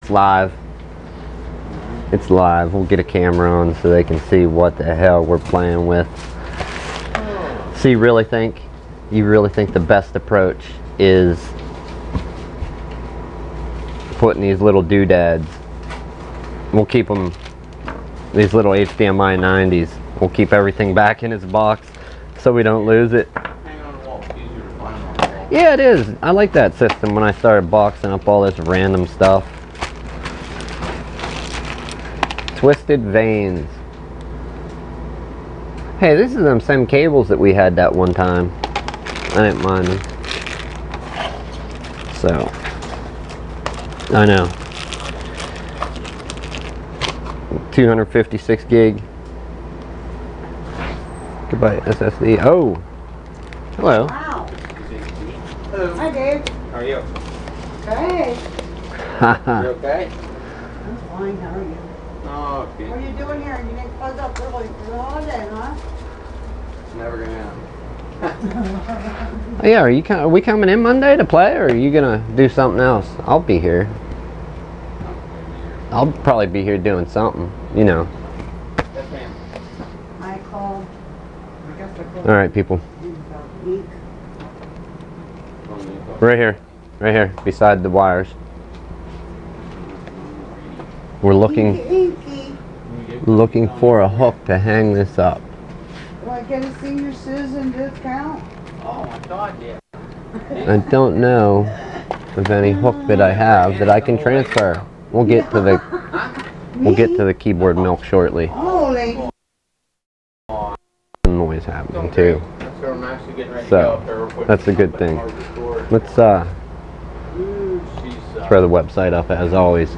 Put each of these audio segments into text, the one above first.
it's live. It's live. We'll get a camera on so they can see what the hell we're playing with. So you really think the best approach is putting these little doodads? We'll keep them, these little HDMI 90s. We'll keep everything back in its box so we don't lose it. Yeah, it is. I like that system when I started boxing up all this random stuff. Twisted Veins. Hey, this is them same cables that we had that one time. I didn't mind them. So, I know. 256 gig. Goodbye SSD. Oh! Hello. Wow. Hi, Dave. How are you? Hey. Haha. You okay? I'm fine. How are you? Oh, okay. What are you doing here? You didn't close up early for the holiday, huh? It's never gonna happen. Yeah, are we coming in Monday to play, or are you gonna do something else? I'll be here. I'll probably be here doing something, you know. Yes, ma'am. I called. I guess I called. All right, people. In about a week. Right here, beside the wires. We're looking for a hook to hang this up. Do I get a senior citizen discount? Oh my God, yeah. I don't know of any hook that I have that I can transfer. We'll get to the keyboard milk shortly. Holy. Noise happening too. That's where I'm actually getting ready to So, go up there real quick. that's a good thing. Let's She's throw the website up as always.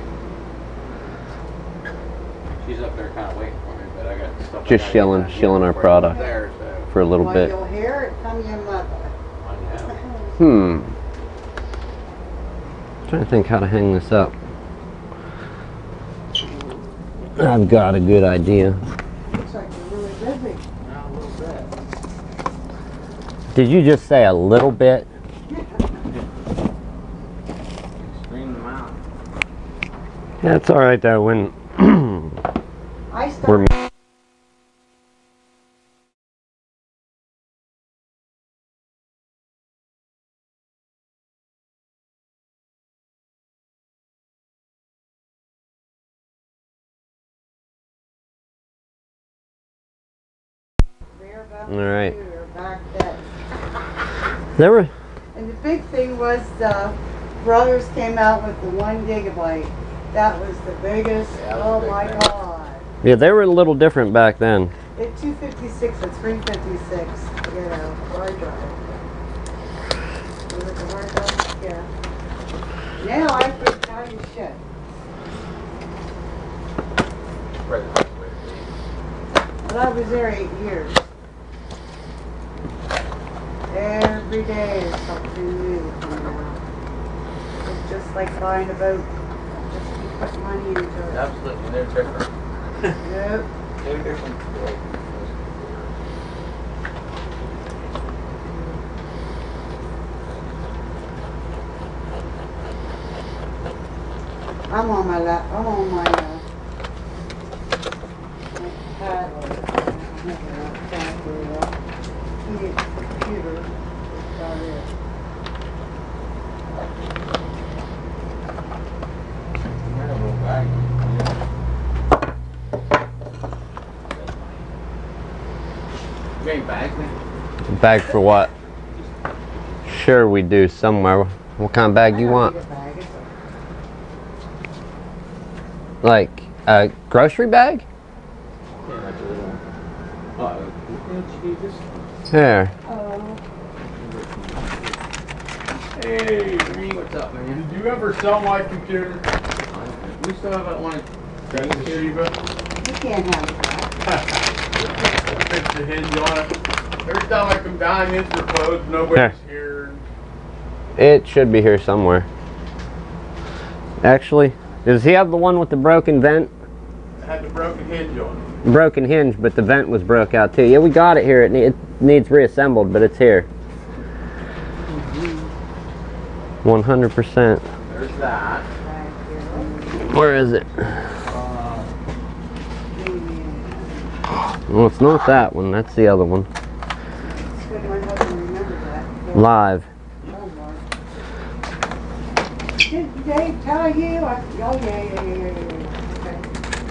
she's up there kind of waiting for me, but I got stuff. Just shilling our product There, so for a little Well, bit. you'll hear it from your mother. I know. Trying to think how to hang this up. I've got a good idea. Looks like you're really busy. Now a little bit. Did you just say a little bit? Extreme amount. Yeah, it's all right though. When I we're started. all right. Back then. There were. And the big thing was Brothers came out with the 1 gigabyte. That was the biggest. Yeah, that was Oh a big my thing. God. Yeah, they were a little different back then. It's 256 and 356. You know, hard drive. Was it the hard drive? Yeah. Now I can tell you shit. But I was there 8 years. Every day is something new coming out. It's just like buying a boat. Just keep putting money into it. Absolutely, they're different. Nope. They're different. I'm on my lap. I'm on my pad. Computer. That's about it. You got any bags, man? Bag for what? Sure, we do somewhere. What kind of bag you want? Like a grocery bag? Yeah, like a little. Here. Hey, Reed. What's up, man? Did you ever sell my computer? We still have that one. Toshiba? You can't have that. Fix the hinge on it. Every time I come down, it's closed. Nobody's here. It should be here somewhere. Actually, does he have the one with the broken vent? It had the broken hinge on it. Broken hinge, but the vent was broke out too. Yeah, we got it here. It needs reassembled, but it's here. 100%. There's that. Where is it? Yeah. Well, it's not that one. That's the other one. It's good my husband remembered that. Live. Oh, Lord. Did Dave tell you? Oh, yeah. Okay.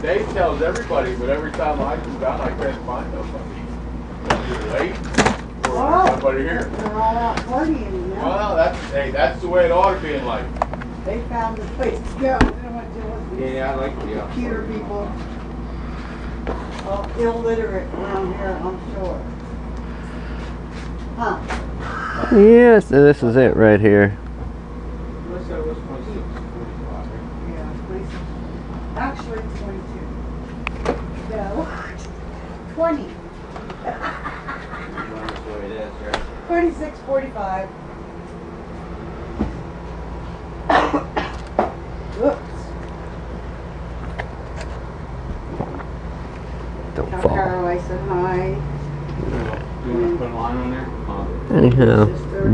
Dave tells everybody, but every time I come down, I can't find nobody. Either late or Oh. there's nobody here. They're all out partying, you know? Well, that's the way it ought to be in life. They found a place to go. They don't want to deal with these Yeah, I like the computer people. All illiterate around here, I'm sure. Huh? Yes, this is it right here. Let's say it was 26, 45. Yeah, please. Actually, 22. No. 20. That's the way it is, right? 26:45. Whoops. Don't Tell fall. Carol I said hi. You want to put a line on there? Anyhow,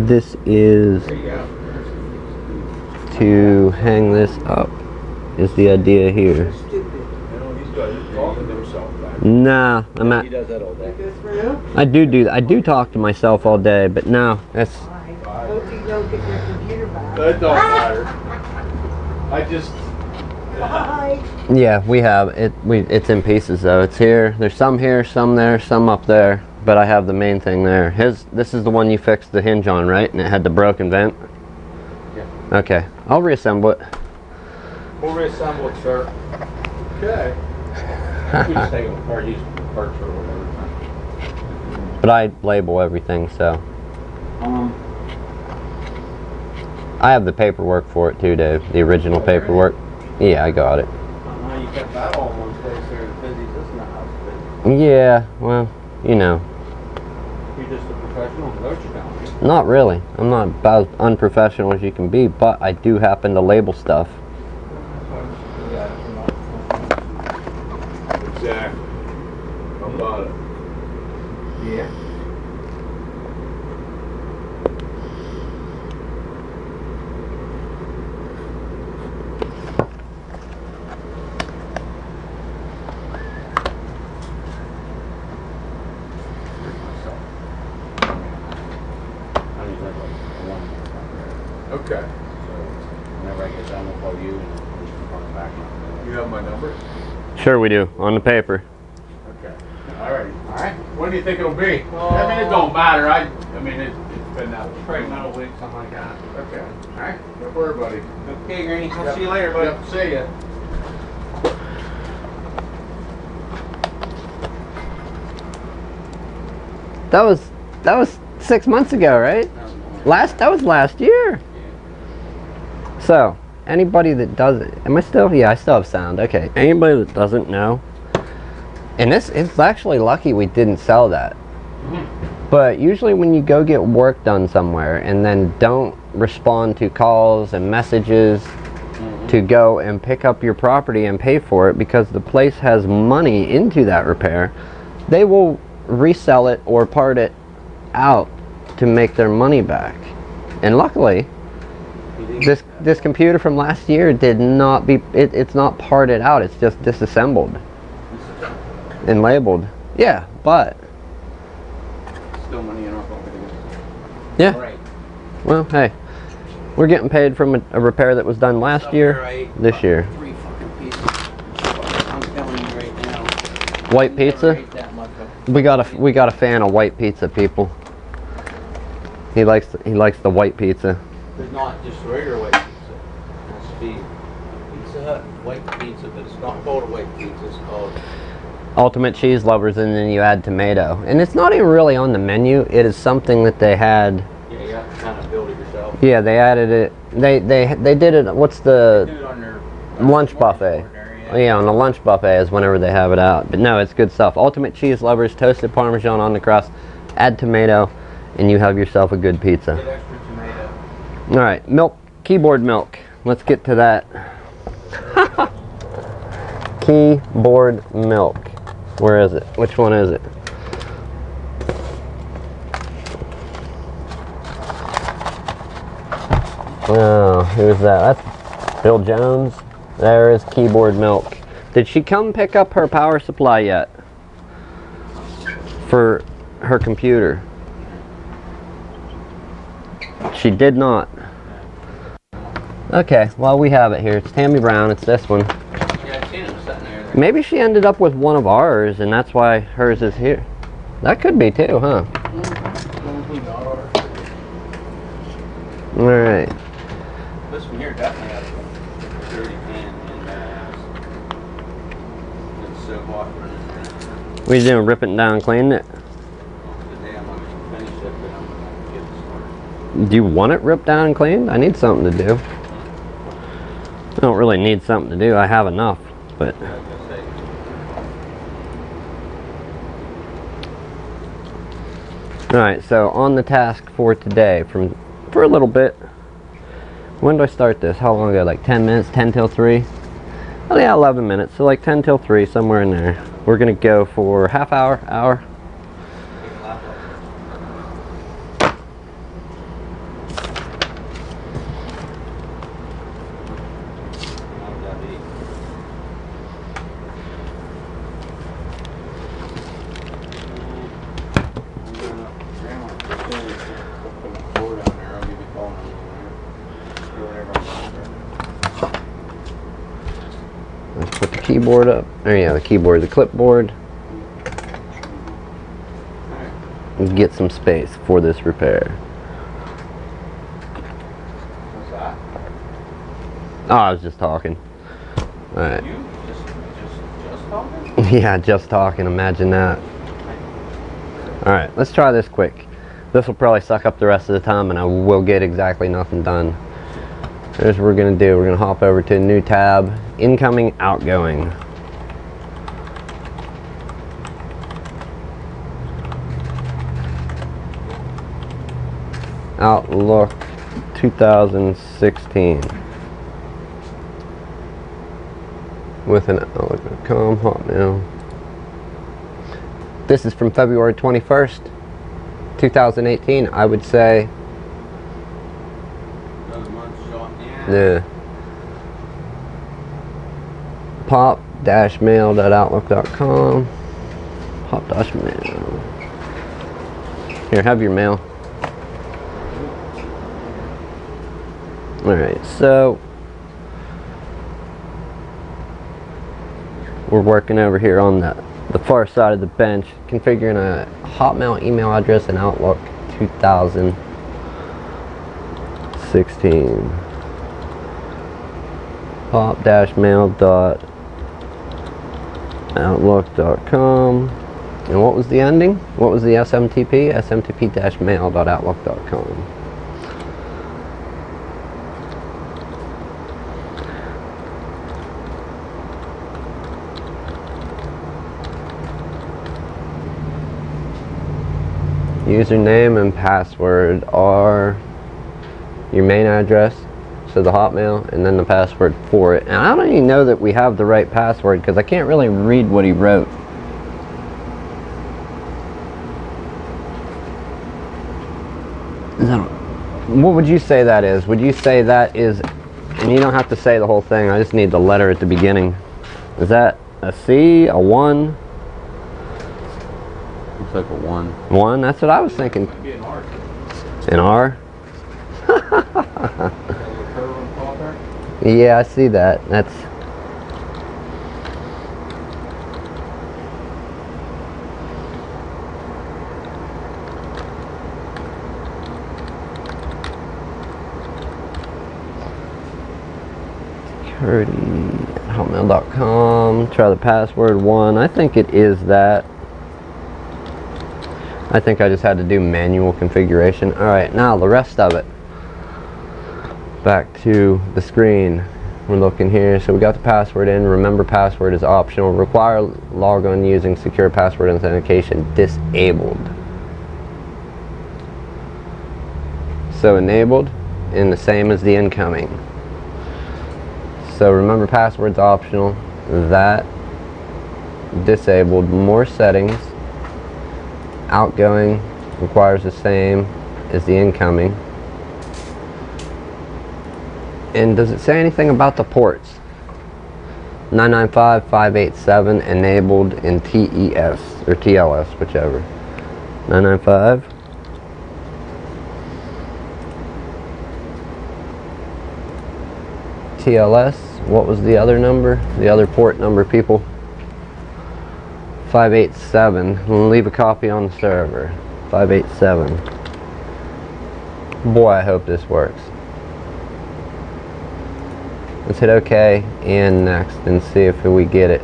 this is There you go. to hang this up. Is the idea here? You're stupid. You know, he's got he's talking to himself back. Nah, I'm He at. does that all You day. go through? I do that. I do talk to myself all day, but no, that's. I hope you don't get your computer back. That don't matter. I just. Bye. Yeah, we have it. It's in pieces though. It's here. There's some here, some there, some up there. But I have the main thing there. This is the one you fixed the hinge on, right? And it had the broken vent. Yeah. Okay, I'll reassemble it. We'll reassemble it, sir. Okay. We just take them apart, use parts or whatever. But I label everything, so Um, I have the paperwork for it too, Dave. The original paperwork. Yeah, I got it. I don't know how you kept that all in one place there as busy as this in the house, Yeah, well, you know, but you're just a professional, don't you down? not really. I'm not about as unprofessional as you can be, but I do happen to label stuff. Exactly. How about it? Yeah. Okay. Whenever I get done, we'll call you and we can call back. You have my number? Sure we do, on the paper. Okay. All right. All right. When do you think it'll be? I mean, it don't matter. I mean, it's been that Probably another week, something like that. Okay. All right. Don't worry, buddy. Okay, Granny. I'll see you later, buddy. Yep. See ya. That was 6 months ago, right? That was last year. So, anybody that doesn't, am I still? Yeah, I still have sound. Okay. Anybody that doesn't know, and it's actually lucky we didn't sell that. But usually when you go get work done somewhere and then don't respond to calls and messages to go and pick up your property and pay for it because the place has money into that repair, they will resell it or part it out to make their money back. And luckily, this computer from last year did not be, it's not parted out, it's just disassembled and labeled. Yeah, but Still money in our pocket. yeah, Right. well, hey, we're getting paid from a repair that was done last year, this year. 3 fucking pieces. I'm telling you right now. White I never pizza? ate that much of- We got a fan of white pizza, people. He likes the white pizza. There's not just regular white pizza. It has to be Pizza Hut white pizza, but it's not called a white pizza. It's called Ultimate cheese lovers, and then you add tomato. And it's not even really on the menu. It is something that they had. yeah. You have to kind of build it yourself. Yeah, they added it. They did it. What's the Do it on their lunch buffet? Yeah, on the lunch buffet is whenever they have it out. But no, it's good stuff. Ultimate cheese lovers, toasted Parmesan on the crust. Add tomato, and you have yourself a good pizza. Get extra tomato. All right, milk, keyboard milk. Let's get to that. Keyboard milk. Where is it? Which one is it? Oh, who's that? That's Bill Jones. There is keyboard milk. Did she come pick up her power supply yet? For her computer? She did not. Okay, well we have it here. It's Tammy Brown, it's this one. Yeah, I seen it sitting there. Maybe she ended up with one of ours and that's why hers is here. That could be too, huh? Alright. This one here definitely has a dirty pan in there. It's so hot running there. What are you doing, ripping it down and cleaning it? Today I'm gonna finish it, but I'm gonna get it started. Do you want it ripped down and cleaned? I need something to do. I don't really need something to do. I have enough, but... Alright, so on the task for today, for a little bit. When do I start this? How long ago? Like 10 minutes? 10 till 3? Oh yeah, 11 minutes. So like 10 till 3, somewhere in there. We're going to go for half hour, hour. Let's put the keyboard up. Oh yeah, the keyboard, the clipboard. And get some space for this repair. What's that? Oh, I was just talking. Alright. You just talking? Yeah, just talking. Imagine that. Alright, let's try this quick. This will probably suck up the rest of the time and I will get exactly nothing done. Here's what we're going to do. We're going to hop over to a new tab. Incoming, outgoing. Outlook 2016. With an Outlook.com Hotmail. This is from February 21st, 2018. I would say... Another month shot. Yeah. Pop-mail.outlook.com. Pop-mail. Here, have your mail. Alright, so we're working over here on the far side of the bench, configuring a Hotmail email address in Outlook 2016. Pop-mail.outlook.com. And what was the ending? What was the SMTP? SMTP-mail.outlook.com. Username and password are your main address, so the Hotmail, and then the password for it. And I don't even know that we have the right password because I can't really read what he wrote. What would you say that is? Would you say that is, and you don't have to say the whole thing, I just need the letter at the beginning. Is that a C, a 1? Looks like a 1. 1? That's what I was thinking. Might be an R. An R? Yeah, I see that. That's... Hotmail.com. Try the password 1. I think it is that. I think I just had to do manual configuration. Alright, now the rest of it. Back to the screen. We're looking here. So we got the password in. Remember, password is optional. Require logon using secure password authentication disabled. So enabled and the same as the incoming. So remember, password's optional. That disabled. More settings. Outgoing requires the same as the incoming. And does it say anything about the ports? 995-587 enabled in TES or TLS, whichever. 995. TLS. What was the other number? The other port number, people? 587. Leave a copy on the server. 587. Boy, I hope this works. Let's hit OK and next and see if we get it.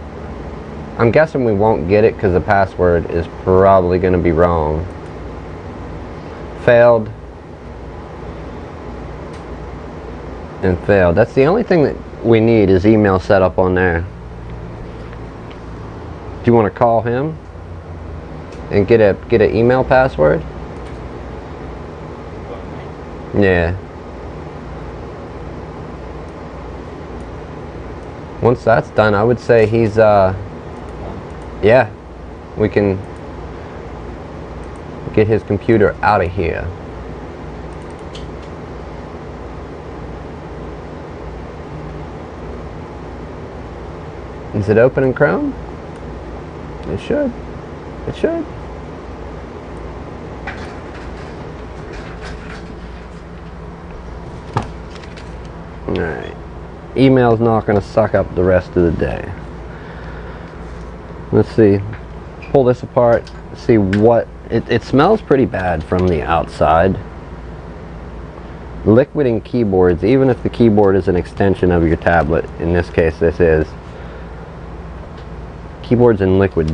I'm guessing we won't get it because the password is probably going to be wrong. Failed. And failed. That's the only thing that we need is email set up on there. Do you want to call him and get an email password? Yeah. Once that's done, I would say he's yeah, we can get his computer out of here. Is it open in Chrome? It should. It should. Alright. Email's not going to suck up the rest of the day. Let's see. Pull this apart. See what... It smells pretty bad from the outside. Liquid in keyboards, even if the keyboard is an extension of your tablet, in this case this is, keyboards and liquid,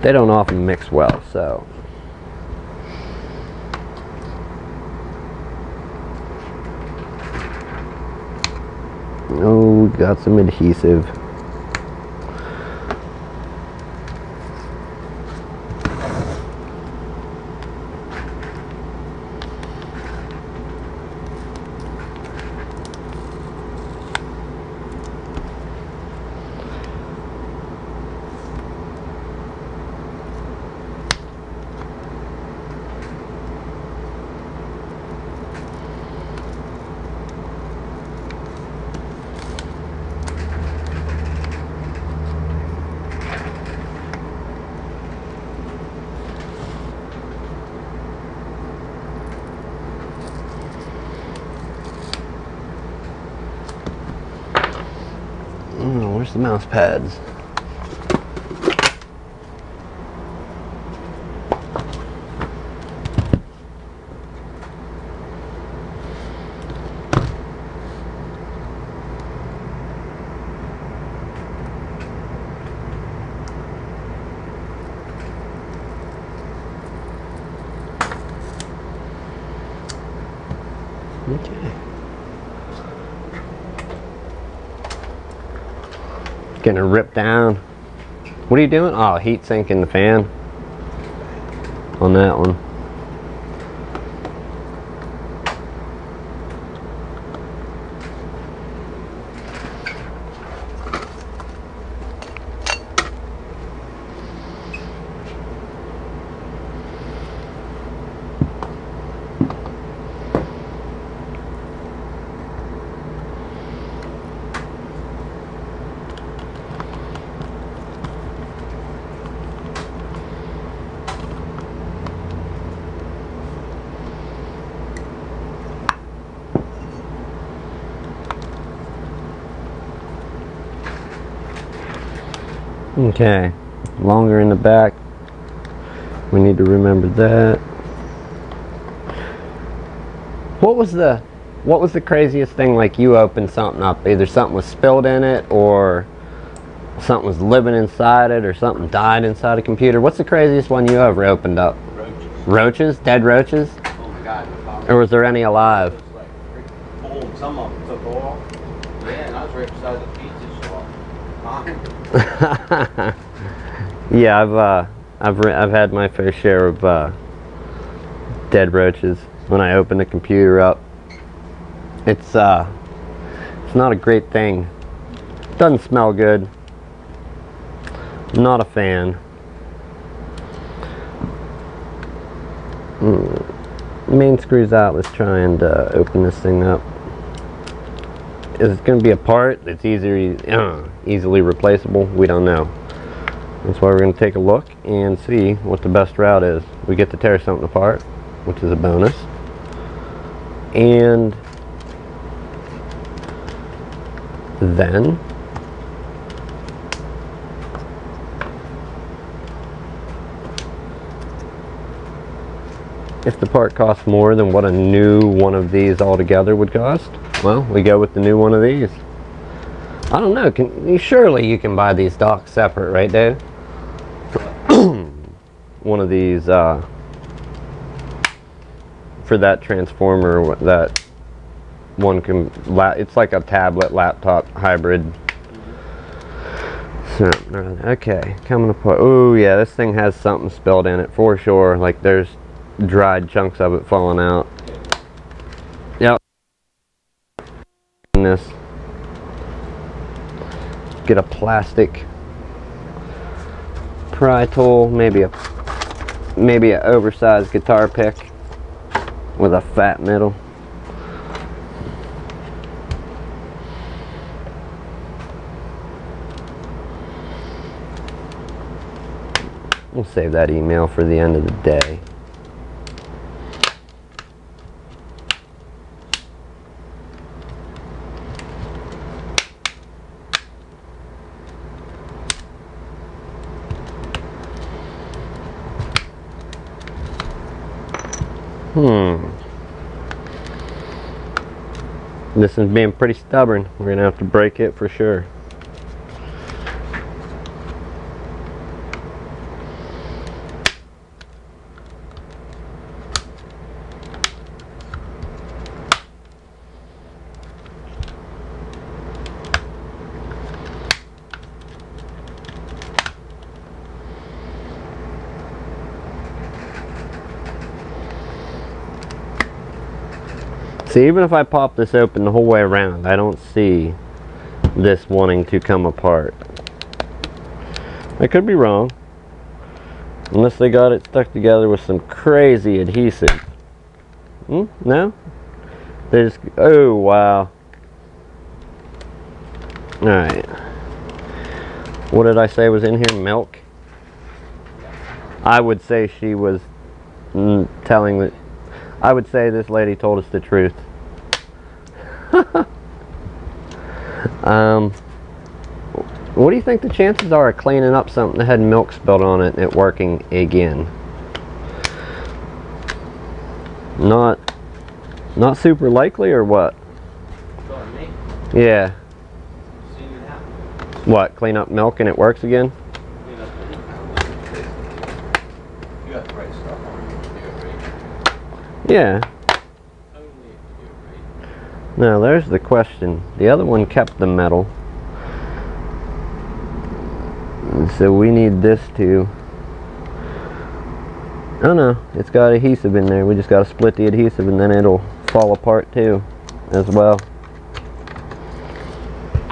they don't often mix well, so. Oh, we got some adhesive. Oh, where's the mouse pads? Okay. Getting it ripped down. What are you doing? Oh, heat sinking the fan on that one. Okay, longer in the back. We need to remember that. What was the craziest thing, like you opened something up, either something was spilled in it or something was living inside it or something died inside a computer? What's the craziest one you ever opened up? Roaches. Roaches? Dead roaches? Oh my God. Or was there any alive? It was like, boom, some of them took off. Yeah, and I was right beside the pizza shop. Yeah, I've had my fair share of dead roaches when I open the computer up. It's not a great thing. Doesn't smell good. Not a fan. Main screw's out. Let's try and open this thing up. is it going to be a part that's easily replaceable? We don't know. That's why we're going to take a look and see what the best route is. We get to tear something apart, which is a bonus. And then if the part costs more than what a new one of these altogether would cost, well, we go with the new one of these. I don't know, surely you can buy these stocks separate, right, Dave? One of these, for that transformer, that one can, it's like a tablet laptop hybrid. So, okay, coming apart. Oh yeah, this thing has something spilled in it for sure. Like there's dried chunks of it falling out. Yep. And this. Get a plastic pry tool, maybe a oversized guitar pick with a fat middle. We'll save that email for the end of the day. This is being pretty stubborn. We're gonna have to break it for sure. See, even if I pop this open the whole way around, I don't see this wanting to come apart. I could be wrong. Unless they got it stuck together with some crazy adhesive. No? They just, oh wow. Alright. What did I say was in here? Milk? I would say she was telling the, I would say this lady told us the truth. What do you think the chances are of cleaning up something that had milk spilled on it and it working again? Not super likely, or what? Yeah. What, clean up milk and it works again? You got the right stuff on it. Yeah. Now there's the question. The other one kept the metal. And so we need this to... Oh no, it's got adhesive in there. We just got to split the adhesive and then it'll fall apart too as well.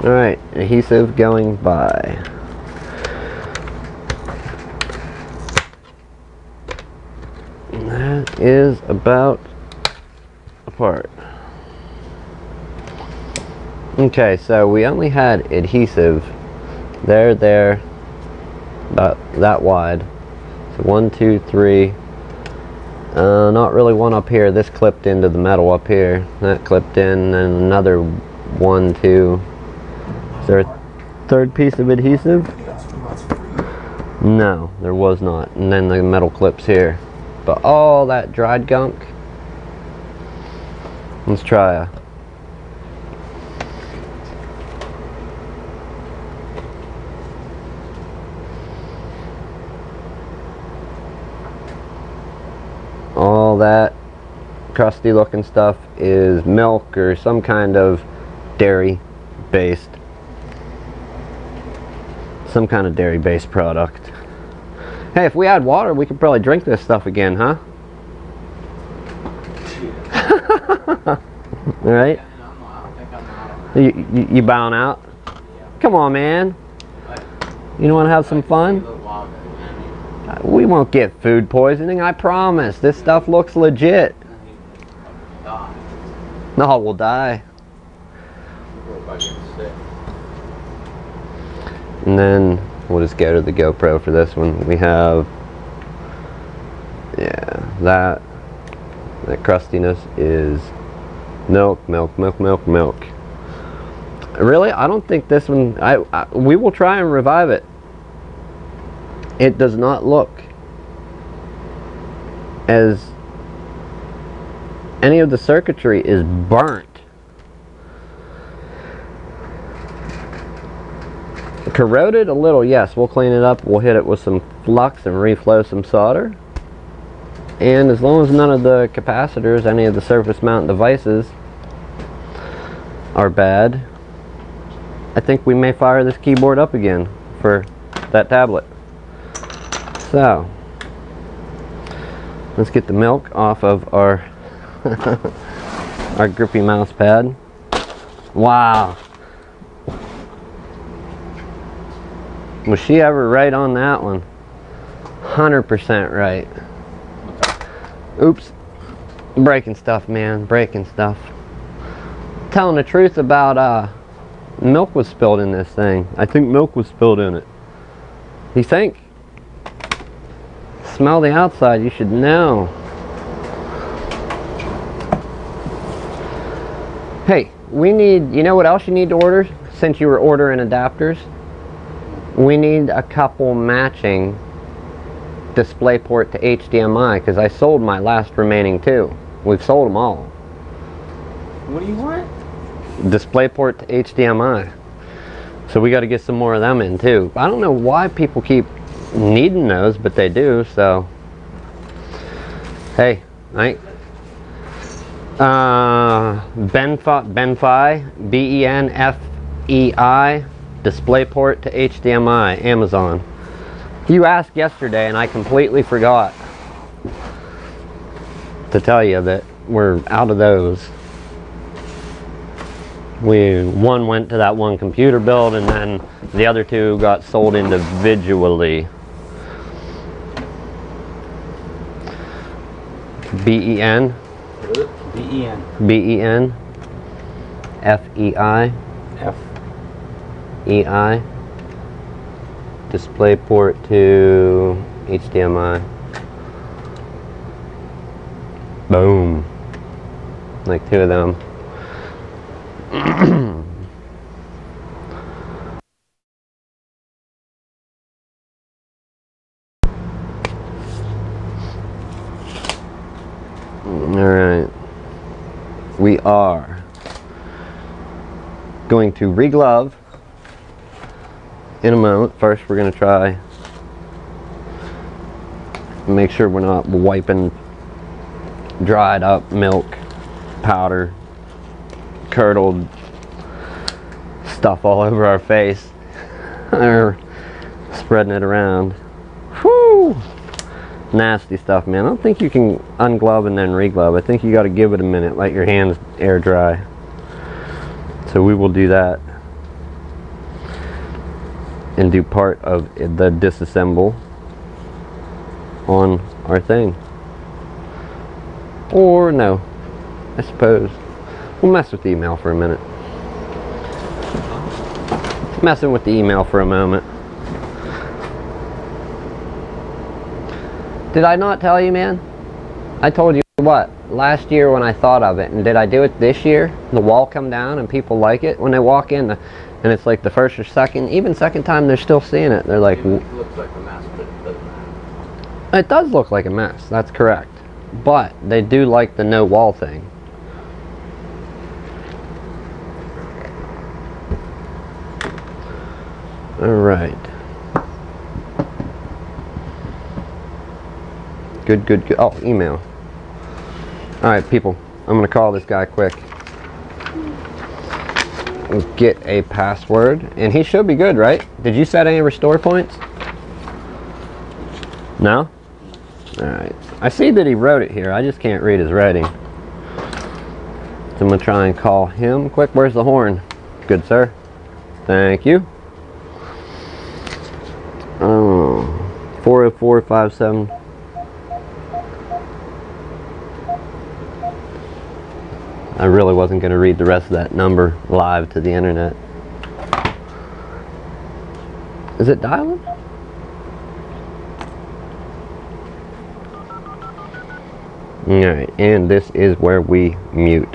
Alright, adhesive going by. And that is about apart. Okay, so we only had adhesive there, about that wide. So 1, 2, 3. Not really one up here. This clipped into the metal up here. That clipped in, and another 1, 2. Is there a third piece of adhesive? No, there was not. And then the metal clips here. But all that dried gunk. Let's try a... All that crusty looking stuff is milk or some kind of dairy based product. Hey, if we had water we could probably drink this stuff again, huh? All right, you bowing out? Come on, man, you don't want to have some fun? We won't get food poisoning, I promise. This stuff looks legit. No, we'll die. if I get sick. And then we'll just go to the GoPro for this one. We have, yeah, that crustiness is milk, milk, milk, milk, milk. Really, I don't think this one, we will try and revive it. It does not look as any of the circuitry is burnt. Corroded a little, yes. We'll clean it up. We'll hit it with some flux and reflow some solder. And as long as none of the capacitors, any of the surface mount devices are bad, I think we may fire this keyboard up again for that tablet. So, let's get the milk off of our our grippy mouse pad. Wow. Was she ever right on that one? 100% right. Oops. Breaking stuff, man. Breaking stuff. Telling the truth about milk was spilled in this thing. I think milk was spilled in it. You think? Smell the outside, you should know. Hey, we need, you know what else you need to order since you were ordering adapters? We need a couple matching DisplayPort to HDMI because I sold my last remaining two. We've sold them all. What do you want? DisplayPort to HDMI. So we got to get some more of them in too. I don't know why people keep needing those, but they do. So hey, right? Benfei, BENFEI, DisplayPort to HDMI, Amazon. You asked yesterday and I completely forgot to tell you that we're out of those. One went to that one computer build and then the other two got sold individually. BEN? BEN. BEN? FEI? FEI? DisplayPort to HDMI. Boom. Like two of them. Alright. We are going to re-glove in a moment. First we're going to try make sure we're not wiping dried up milk, powder, curdled stuff all over our face or spreading it around. Whew! Nasty stuff, man. I don't think you can unglove and then reglove. I think you got to give it a minute, let your hands air dry. So we will do that and do part of the disassemble on our thing. Or no, I suppose we'll mess with the email for a minute. Messing with the email for a moment. Did I not tell you, man? I told you what, last year when I thought of it, and did I do it this year? The wall come down and people like it when they walk in, and it's like the first or second, even second time they're still seeing it. They're like, It looks like a mess, but it doesn't matter. it does look like a mess, that's correct. But they do like the no wall thing. Alright. Good, good, good. Oh, email. Alright, people. I'm going to call this guy quick. Get a password. And he should be good, right? Did you set any restore points? No? Alright. I see that he wrote it here. I just can't read his writing. So I'm going to try and call him quick. Where's the horn? Good, sir. Thank you. 40457. I really wasn't going to read the rest of that number live to the internet. Is it dialing? Alright, and this is where we mute.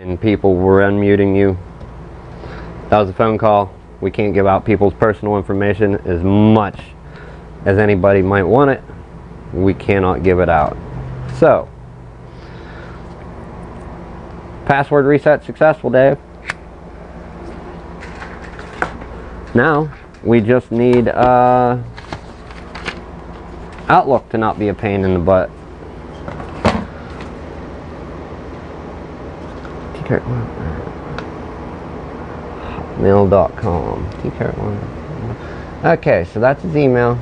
And people were unmuting you. That was a phone call. We can't give out people's personal information as much as anybody might want it. We cannot give it out. So, password reset successful, Dave. Now, we just need Outlook to not be a pain in the butt. Hotmail.com. Okay, so that's his email.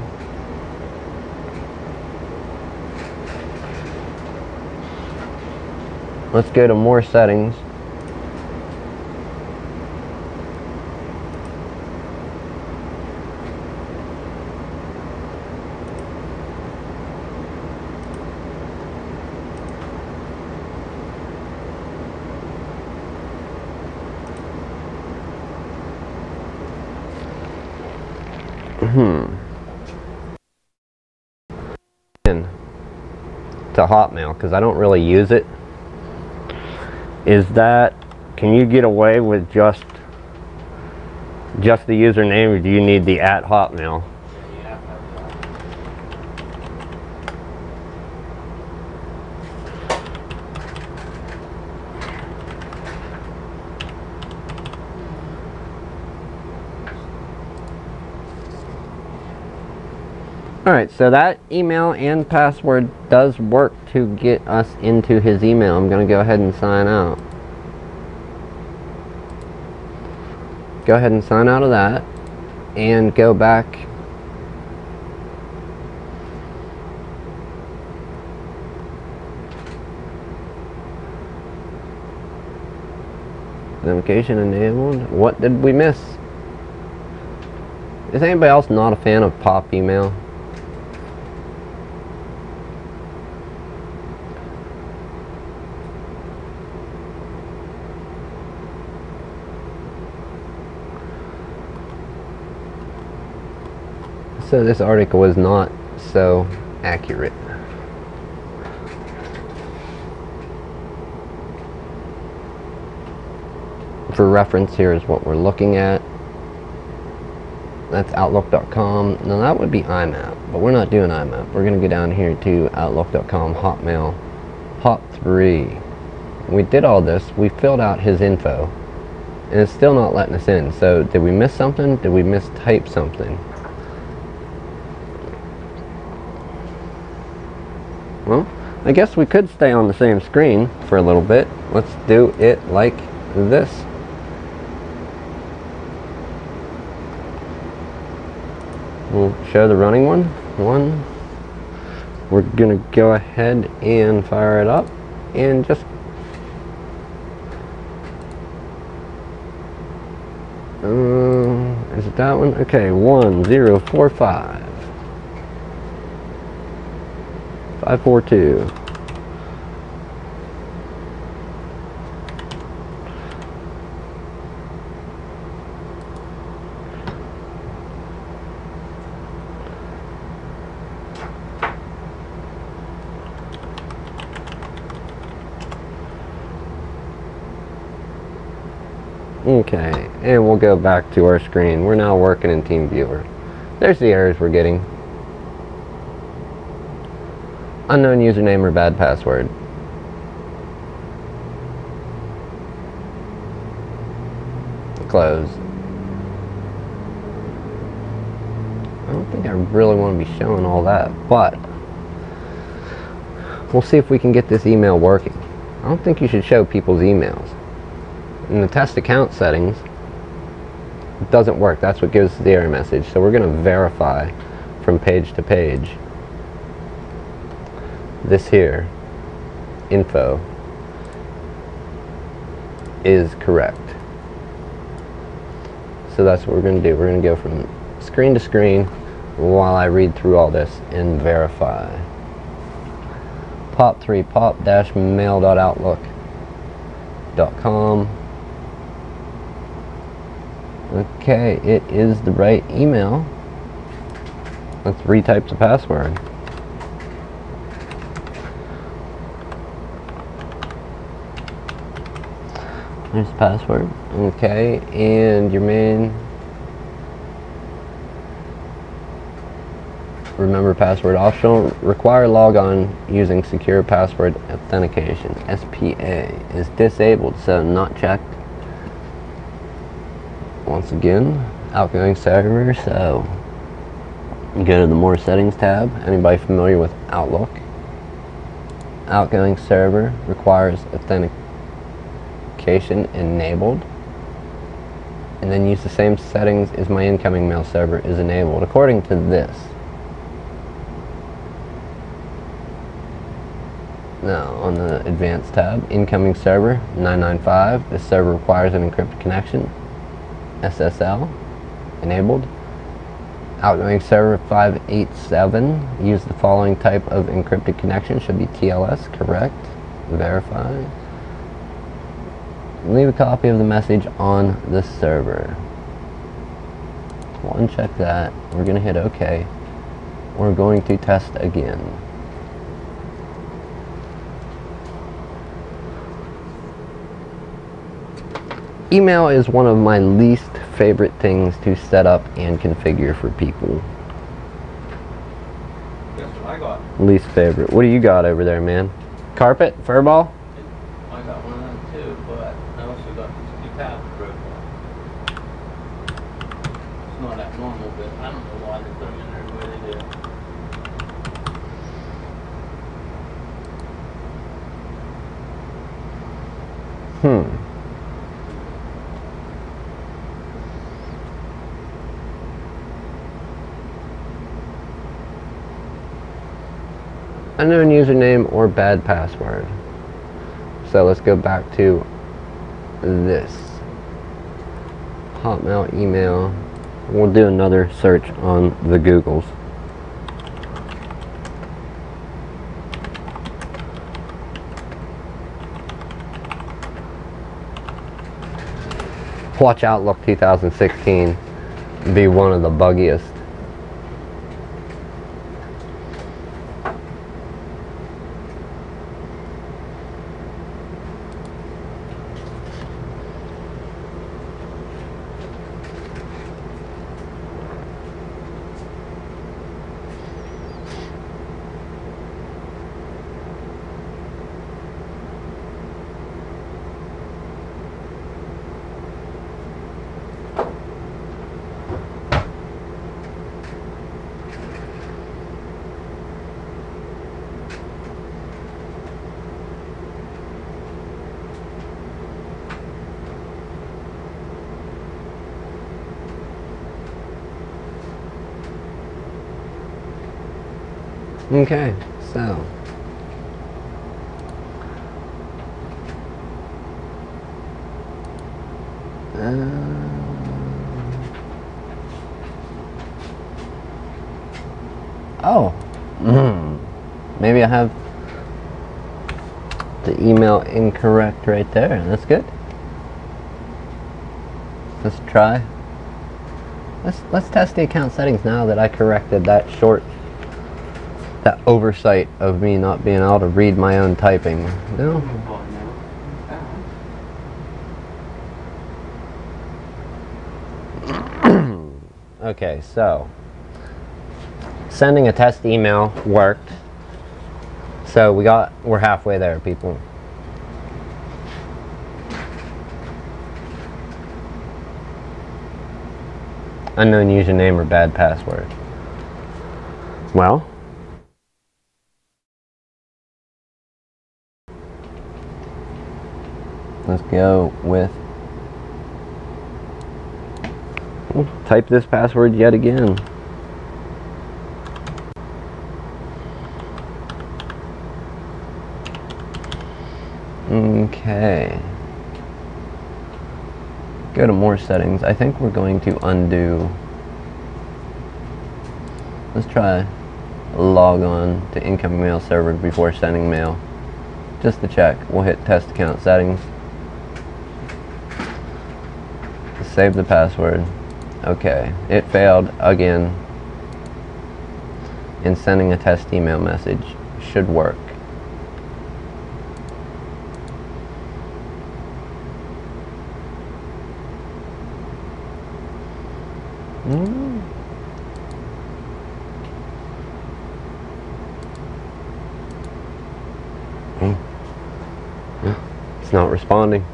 Let's go to more settings. To Hotmail, because I don't really use it. Is that, can you get away with just the username, or do you need the @Hotmail? Alright, so that email and password does work to get us into his email. I'm going to go ahead and sign out. Go ahead and sign out of that and go back. Authentication enabled. What did we miss? Is anybody else not a fan of pop email? So this article is not so accurate. For reference, here is what we're looking at. That's Outlook.com. Now that would be IMAP, but we're not doing IMAP. We're going to go down here to Outlook.com, Hotmail, Hot3. We did all this. We filled out his info, and it's still not letting us in. So did we miss something? Did we mistype something? Well, I guess we could stay on the same screen for a little bit. Let's do it like this. We'll show the running one. We're going to go ahead and fire it up and just is it that one? Okay, 1045 542. Okay, and we'll go back to our screen. We're now working in TeamViewer. There's the errors we're getting. Unknown username or bad password. Close. I don't think I really want to be showing all that, but we'll see if we can get this email working. I don't think you should show people's emails. In the test account settings, it doesn't work. That's what gives the error message. So we're going to verify from page to page. This here, info, is correct. So that's what we're going to do. We're going to go from screen to screen while I read through all this and verify. Pop3, pop-mail.outlook.com. Okay, it is the right email. Let's retype the password. There's the password. Okay, and your main. Remember password optional. Require logon using secure password authentication. SPA is disabled, so not checked. Once again, outgoing server, so go to the more settings tab. Anybody familiar with Outlook? Outgoing server requires authentication enabled. And then use the same settings as my incoming mail server is enabled, according to this. Now, on the advanced tab, incoming server 995. This server requires an encrypted connection. SSL enabled. Outgoing server 587. Use the following type of encrypted connection. Should be TLS, correct. Verify. Leave a copy of the message on the server. We'll uncheck that. We're going to hit OK. We're going to test again. Email is one of my least favorite things to set up and configure for people. Guess what I got? Least favorite. What do you got over there, man? Carpet? Furball? I got one of them too, but I also got these 2 tabs broken. It's not that normal, but I don't know why they put them in there the way they do. Unknown username or bad password. So let's go back to this. Hotmail email. We'll do another search on the Googles. Watch Outlook 2016 be one of the buggiest. Okay, so maybe I have the email incorrect right there. That's good. Let's try. Let's test the account settings now that I corrected that oversight of me not being able to read my own typing. No. Okay, so sending a test email worked. So we're halfway there, people. Unknown username or bad password. Well, let's go with, type this password yet again. Okay. Go to more settings. I think we're going to undo. Let's try log on to incoming mail server before sending mail. Just to check. We'll hit test account settings. Save the password. Okay. It failed again. And sending a test email message should work. Mm. Mm. Yeah, it's not responding.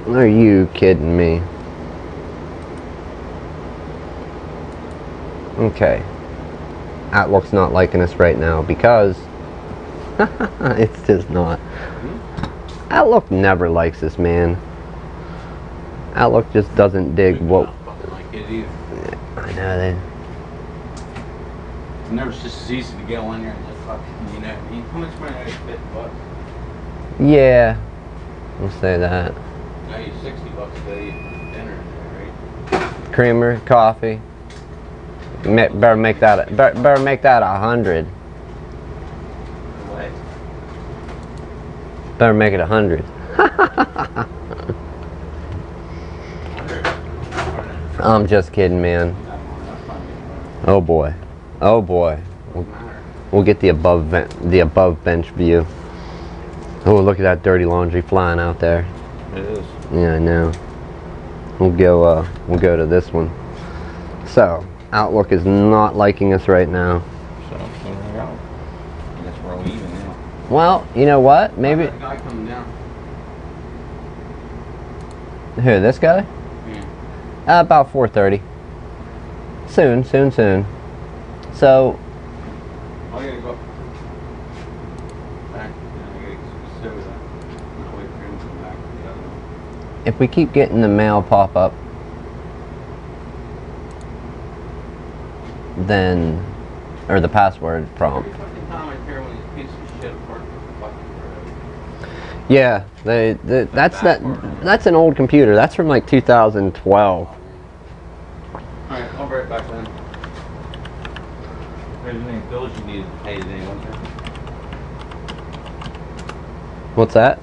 Are you kidding me? Okay. Outlook's not liking us right now because it's just not. Outlook never likes us, man. Outlook just doesn't dig what. Not fucking like it either. I know they. It's never just as easy to go in there and just fucking, you know, how much money are you $50? Yeah, we'll say that. Now you $60 a day for dinner, right? Creamer, coffee. Better make that. Better make that 100. What? Better make it 100. I'm just kidding, man. Oh boy. Oh boy. We'll get the above bench view. Oh, look at that dirty laundry flying out there. It is. Yeah, I know. We'll go to this one. So, Outlook is not liking us right now. So, there we go. I guess we're all even now. Well, you know what? Maybe. That guy coming down. Who, this guy? Yeah. About 4:30. Soon. So, I gotta go back. I gotta get some soda. I'll wait for him to come back to the other one. if we keep getting the mail pop up, then, or the password prompt. Every fucking time I hear one of these pieces of shit apart from the fucking road. Yeah, that's an old computer. That's from like 2012. Alright, I'll be right back then. There's any bills you needed to pay today, wasn't there? What's that?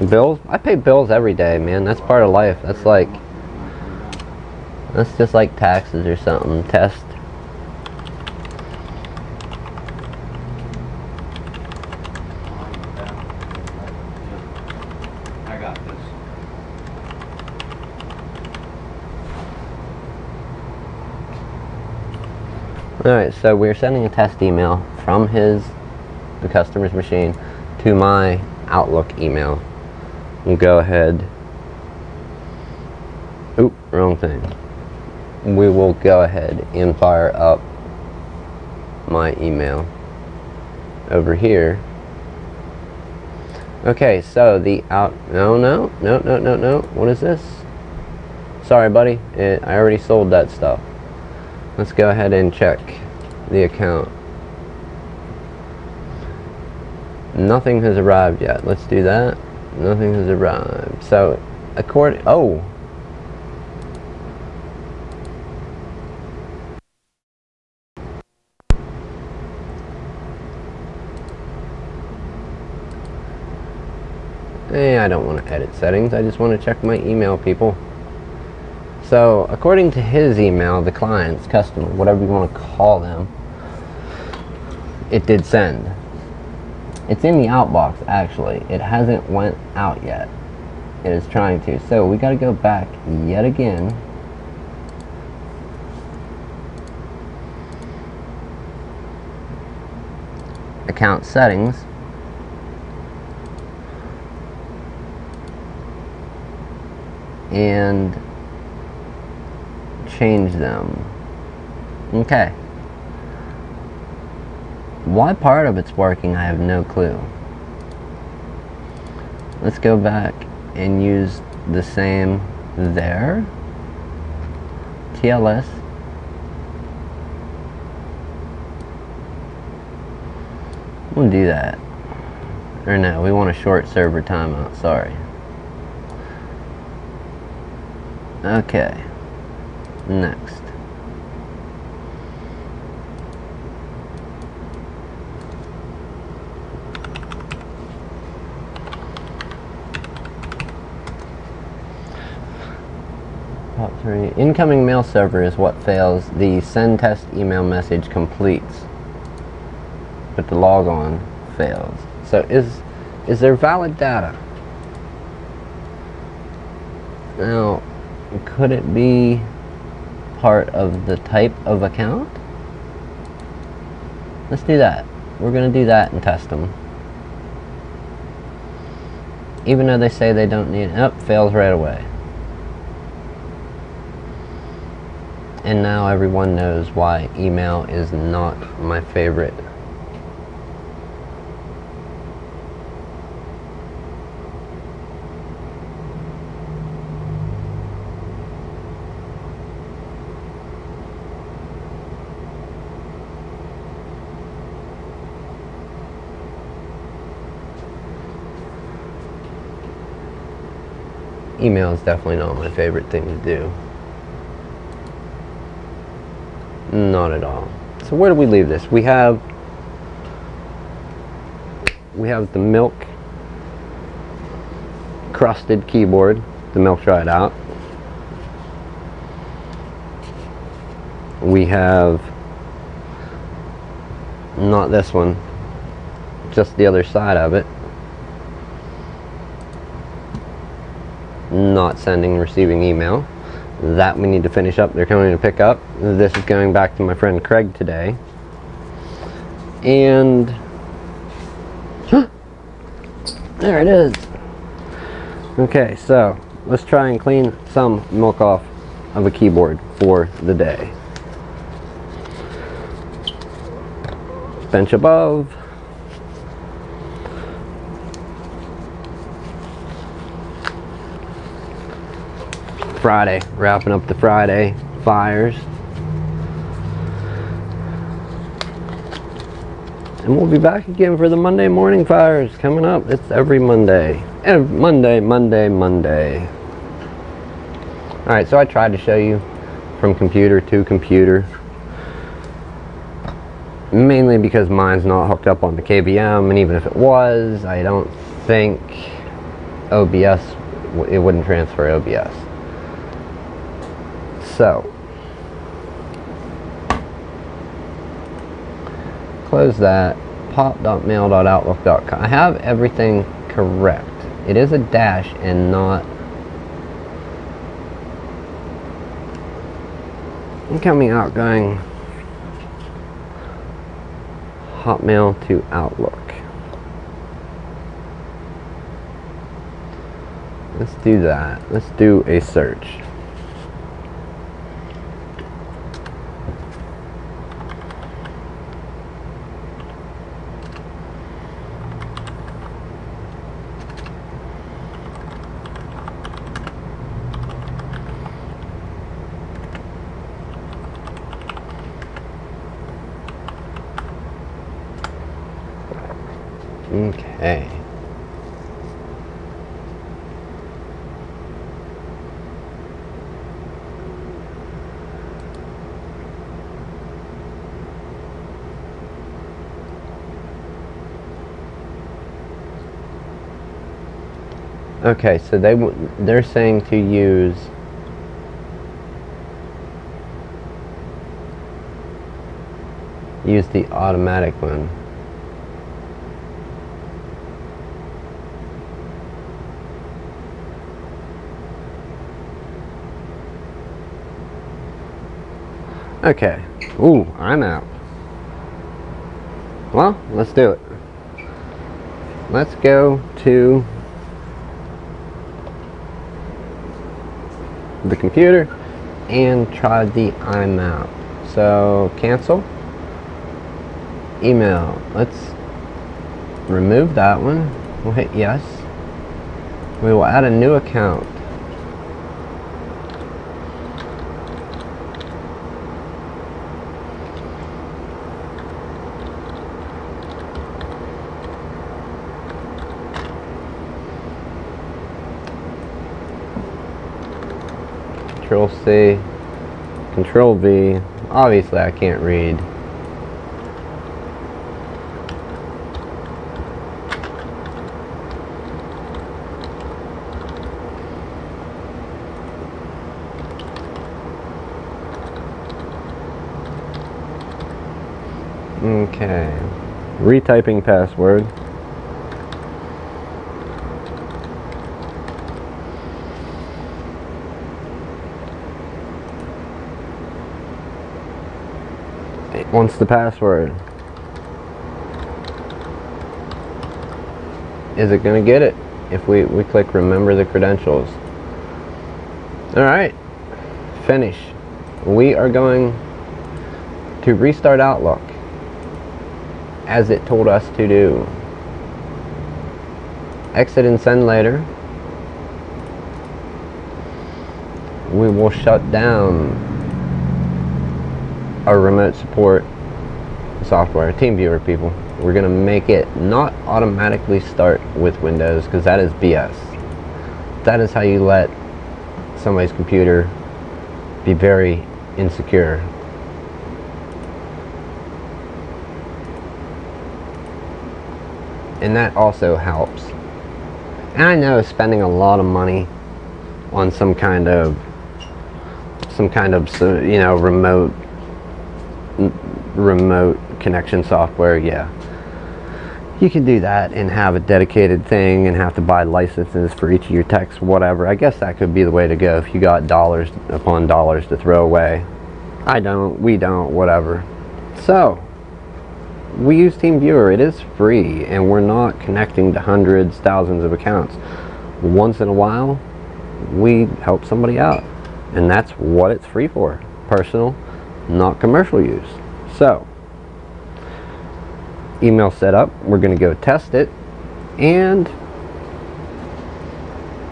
Bills? I pay bills every day, man. That's part of life. That's just like taxes or something. Test. I got this. Alright, so we're sending a test email from the customer's machine to my Outlook email. We'll go ahead. Oop, wrong thing. We will go ahead and fire up my email over here. Okay, so no. What is this? Sorry, buddy. I already sold that stuff. Let's go ahead and check the account. Nothing has arrived yet. Let's do that. Nothing has arrived. So, oh. I don't want to edit settings. I just want to check my email, people. So, according to his email, the client's customer, whatever you want to call them, it did send. It's in the outbox, actually. It hasn't went out yet. It is trying to. So, we got to go back yet again. Account settings. And change them. Okay. Why part of it's working, I have no clue. Let's go back and use the same there. TLS. We'll do that. Or no, we want a short server timeout, sorry. Okay. Next. Part 3. Incoming mail server is what fails. The send test email message completes, but the logon fails. So is there valid data? Now, could it be part of the type of account? Let's do that. We're going to do that and test them. Even though they say they don't need it. Oh, fails right away. And now everyone knows why email is not my favorite. Email is definitely not my favorite thing to do. Not at all. So where do we leave this? We have the milk crusted keyboard. The milk dried out. We have not this one, just the other side of it. Not sending and receiving email. That we need to finish up. They're coming to pick up. This is going back to my friend Craig today. And there it is. Okay, so let's try and clean some milk off of a keyboard for the day. Bench above. Friday, wrapping up the Friday fires. And we'll be back again for the Monday morning fires coming up. It's every Monday. Monday. Alright, so I tried to show you from computer to computer. Mainly because mine's not hooked up on the KVM, and even if it was, I don't think OBS, it wouldn't transfer OBS. So, close that, pop.mail.outlook.com. I have everything correct. It is a dash and not incoming, outgoing, Hotmail to Outlook. Let's do that. Let's do a search. Okay. Okay, so they're saying to use the automatic one. Okay. Ooh, I'm out. Well, let's do it. Let's go to the computer and try the I'm out. So, cancel. Email. Let's remove that one. We'll hit yes. We will add a new account. Control C, Control V. Obviously I can't read. Okay, retyping password. wants the password. Is it going to get it if we click remember the credentials? Alright, finish. We are going to restart Outlook as it told us to do. Exit and send later. We will shut down our remote support software, TeamViewer, people. We're going to make it not automatically start with Windows, because that is BS. That is how you let somebody's computer be very insecure. And that also helps. And I know spending a lot of money on some kind of you know, remote connection software, yeah, you can do that and have a dedicated thing and have to buy licenses for each of your techs, whatever. I guess that could be the way to go if you got dollars upon dollars to throw away. I don't, we don't, whatever. So we use TeamViewer. It is free, and we're not connecting to hundreds, thousands of accounts. Once in a while, we help somebody out, and that's what it's free for. Personal, not commercial use. So, email set up. We're going to go test it, and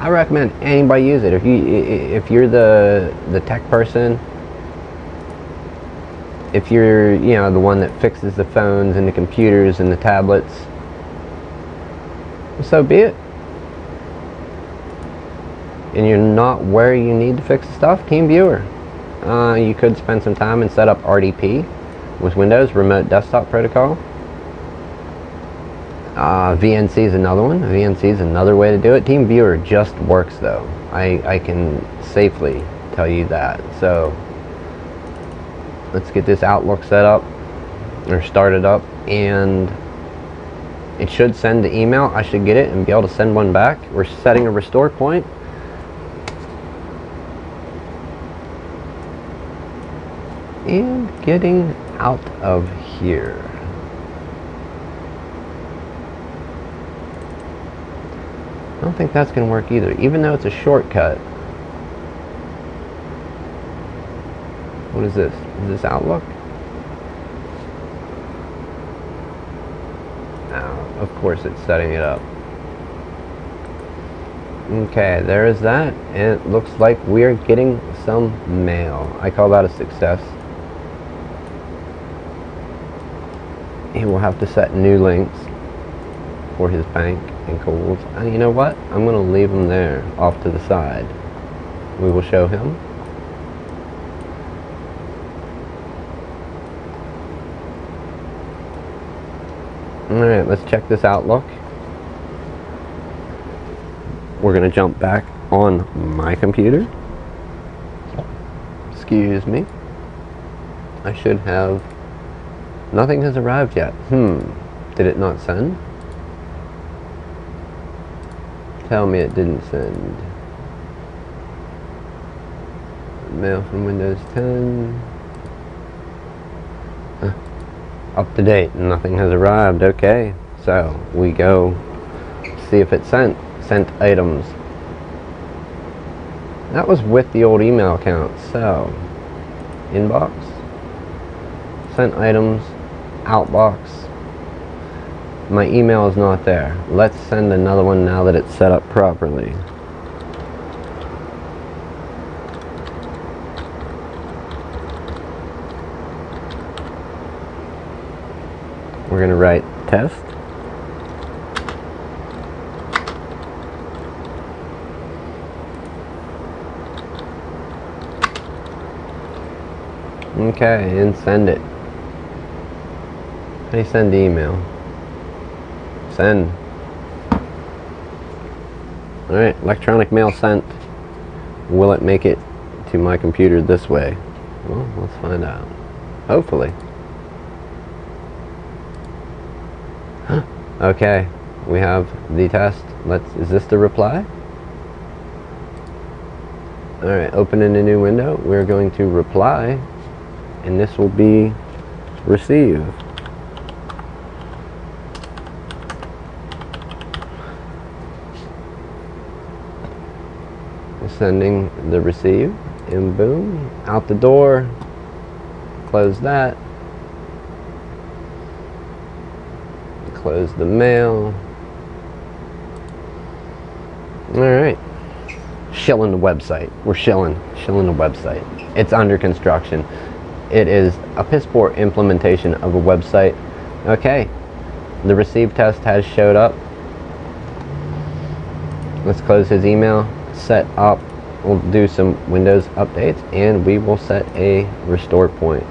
I recommend anybody use it. If you're the tech person, if you're, you know, the one that fixes the phones and the computers and the tablets, so be it. And you're not where you need to fix the stuff, TeamViewer. You could spend some time and set up RDP with Windows, Remote Desktop Protocol. VNC is another one. VNC is another way to do it. TeamViewer just works, though. I can safely tell you that. So let's get this Outlook set up or started up, and it should send the email. I should get it and be able to send one back. We're setting a restore point. And getting out of here. I don't think that's going to work either, even though it's a shortcut. What is this? Is this Outlook? Oh, of course it's setting it up. Okay, there is that, and it looks like we're getting some mail. I call that a success. He will have to set new links for his bank and calls. And you know what? I'm going to leave them there, off to the side. We will show him. Alright, let's check this Outlook. We're going to jump back on my computer. Excuse me. I should have... Nothing has arrived yet. Did it not send? Tell me it didn't send. Mail from Windows 10. Up to date. Nothing has arrived. Okay. So, we go see if it sent. Sent items. That was with the old email account. So, inbox. Sent items. Outbox. My email is not there. Let's send another one now that it's set up properly. We're going to write test. Okay, and send it. How do you send the email? Send. Alright, electronic mail sent. Will it make it to my computer this way? Well, let's find out. Hopefully. Okay, we have the test. Is this the reply? Alright, open in a new window. We're going to reply, and this will be receive. Sending the receive, and boom, out the door. Close that. Close the mail. Alright. Shilling the website. We're shilling the website. It's under construction. It is a piss poor implementation of a website. Okay. The receive test has showed up. Let's close his email. Set up. We'll do some Windows updates, and we will set a restore point.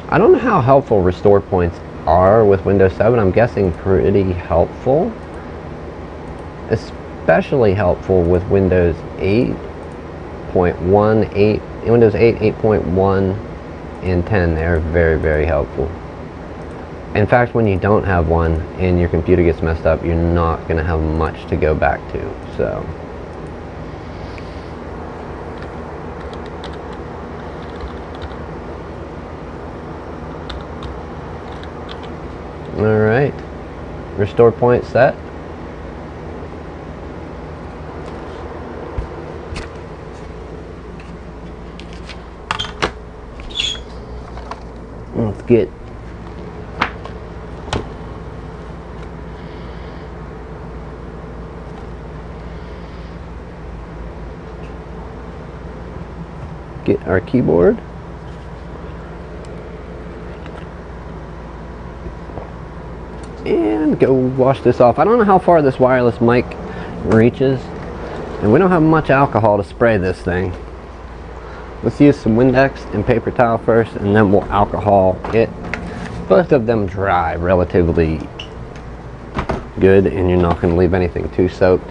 I don't know how helpful restore points are with Windows 7. I'm guessing pretty helpful. Especially helpful with Windows 8.1, Windows 8, 8.1, and 10. They're very, very helpful. In fact, when you don't have one and your computer gets messed up, you're not going to have much to go back to. So, alright, restore point set. Let's get our keyboard. And go wash this off. I don't know how far this wireless mic reaches, and we don't have much alcohol to spray this thing. Let's use some Windex and paper towel first, and then we'll alcohol it. Both of them dry relatively good, and you're not going to leave anything too soaked.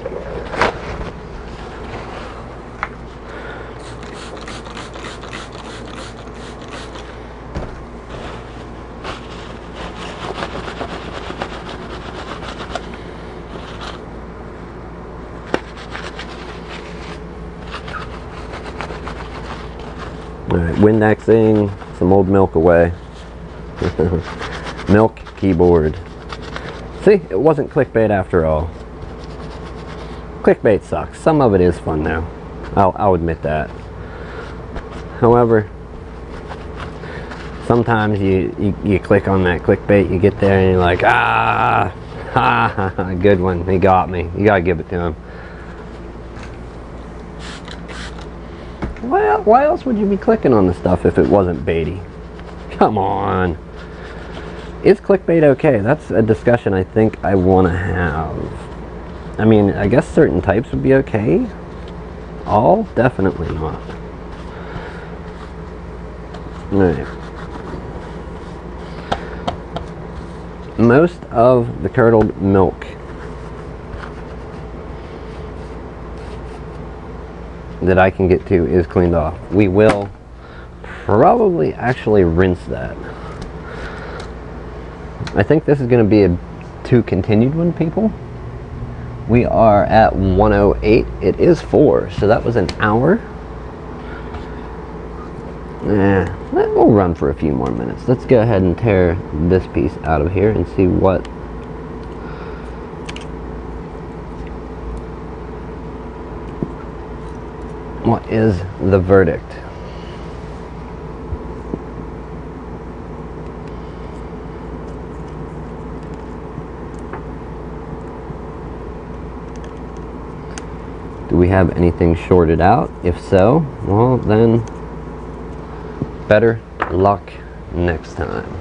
Alright, Windexing some old milk away. Milk keyboard. See, it wasn't clickbait after all. Clickbait sucks. Some of it is fun though. I'll admit that. However, sometimes you click on that clickbait, you get there and you're like, ah, ha, good one. He got me. You gotta give it to him. Why else would you be clicking on the stuff if it wasn't baity? Come on. Is clickbait okay? That's a discussion I think I want to have. I mean, I guess certain types would be okay. All? Definitely not. Alright. Most of the curdled milk that I can get to is cleaned off. We will probably actually rinse that. I think this is going to be a 2 continued one, people. We are at 108. It is 4, so that was an hour. We'll run for a few more minutes. Let's go ahead and tear this piece out of here and see what is the verdict. Do we have anything shorted out? If so, well then, better luck next time.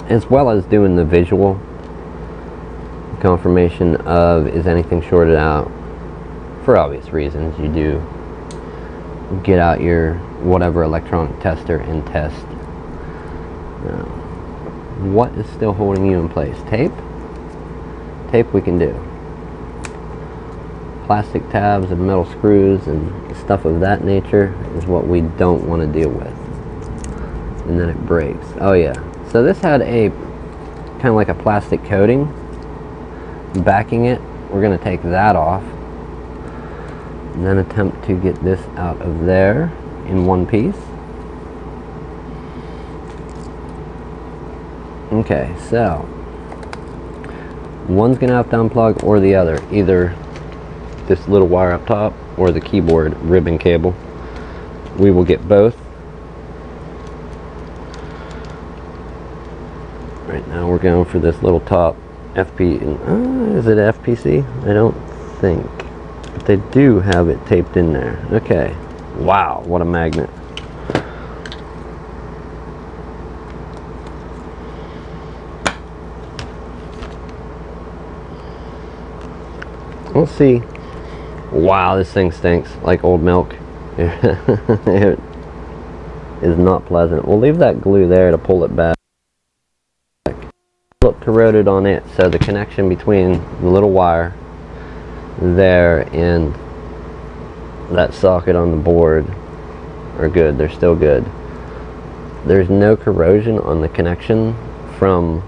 As well as doing the visual confirmation of is anything shorted out for obvious reasons, you do get out your whatever electronic tester and test. What is still holding you in place? Tape? Tape we can do. Plastic tabs and metal screws and stuff of that nature is what we don't want to deal with. And then it breaks. Oh yeah. So this had a kind of like a plastic coating backing it. We're going to take that off and then attempt to get this out of there in one piece. Okay, so one's going to have to unplug or the other. Either this little wire up top or the keyboard ribbon cable. We will get both. Right now we're going for this little top FP. Is it FPC? I don't think. But they do have it taped in there. Okay. Wow, what a magnet. Let's see. Wow, this thing stinks like old milk. It is not pleasant. We'll leave that glue there to pull it back. Look corroded on it, so the connection between the little wire there and that socket on the board are good. They're still good. There's no corrosion on the connection from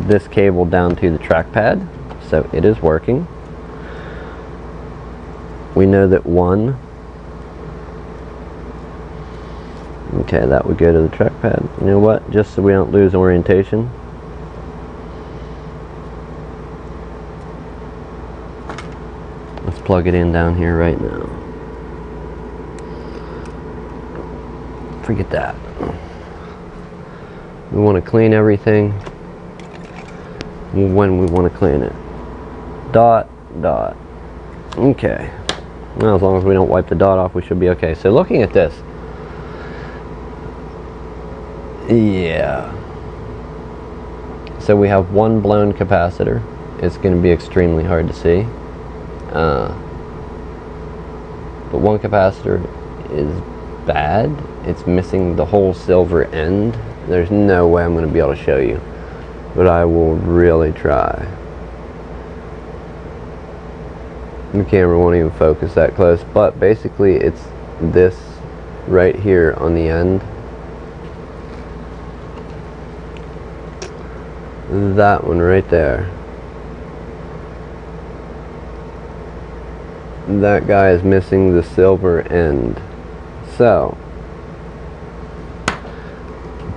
this cable down to the trackpad, so it is working. We know that one, okay, that would go to the trackpad. You know what, just so we don't lose orientation, let's plug it in down here right now. Forget that. We want to clean everything when we want to clean it. Dot, dot. Okay. Well, as long as we don't wipe the dot off, we should be okay. So looking at this, yeah. So we have one blown capacitor. It's going to be extremely hard to see. But one capacitor is bad. It's missing the whole silver end. There's no way I'm going to be able to show you, but I will really try. The camera won't even focus that close, but basically it's this right here on the end. That one right there. That guy is missing the silver end. So,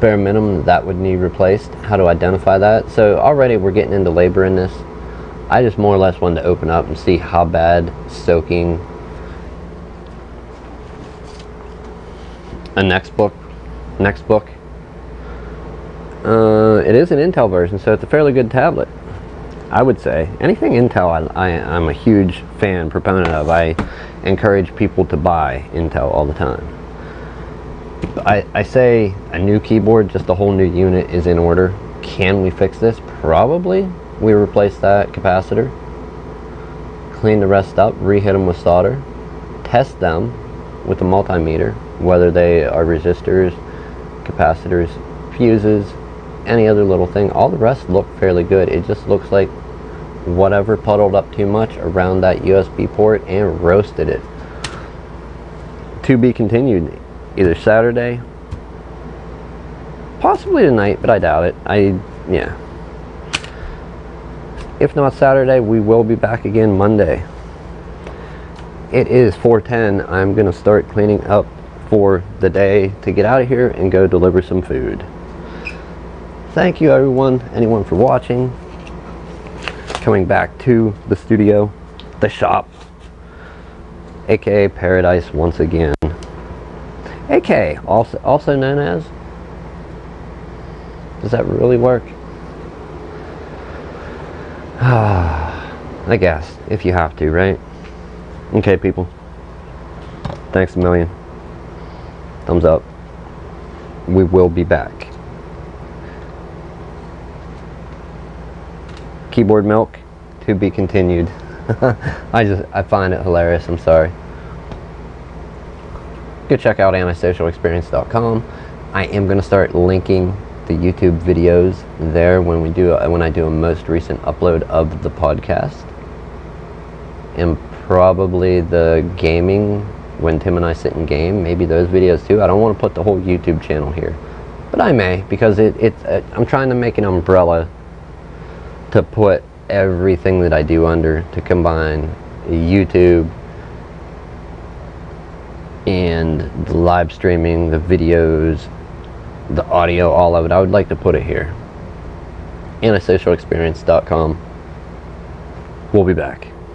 bare minimum, that would need replaced. How to identify that? So already we're getting into labor in this. I just more or less wanted to open up and see how bad soaking a next book. It is an Intel version, so it's a fairly good tablet, I would say. Anything Intel, I'm a huge fan, proponent of. I encourage people to buy Intel all the time. I say a new keyboard, just a whole new unit is in order. Can we fix this? Probably. We replace that capacitor, clean the rest up, re-hit them with solder, test them with a multimeter, whether they are resistors, capacitors, fuses, any other little thing. All the rest look fairly good. It just looks like whatever puddled up too much around that USB port and roasted it. To be continued, either Saturday, possibly tonight, but I doubt it. Yeah. If not Saturday, we will be back again Monday. It is 4:10. I'm going to start cleaning up for the day to get out of here and go deliver some food. Thank you anyone for watching. Coming back to the studio, the shop, aka Paradise once again. aka also known as, does that really work? I guess, if you have to, right? Okay, people. Thanks a million. Thumbs up. We will be back. Keyboard milk, to be continued. I find it hilarious. I'm sorry. Go check out antisocialexperience.com. I am going to start linking the YouTube videos there when I do a most recent upload of the podcast, and probably the gaming when Tim and I sit and game. Maybe those videos too. I don't want to put the whole YouTube channel here, but I may, because I'm trying to make an umbrella to put everything that I do under, to combine YouTube and the live streaming, the videos, the audio, all of it. I would like to put it here. antisocialexperience.com. We'll be back.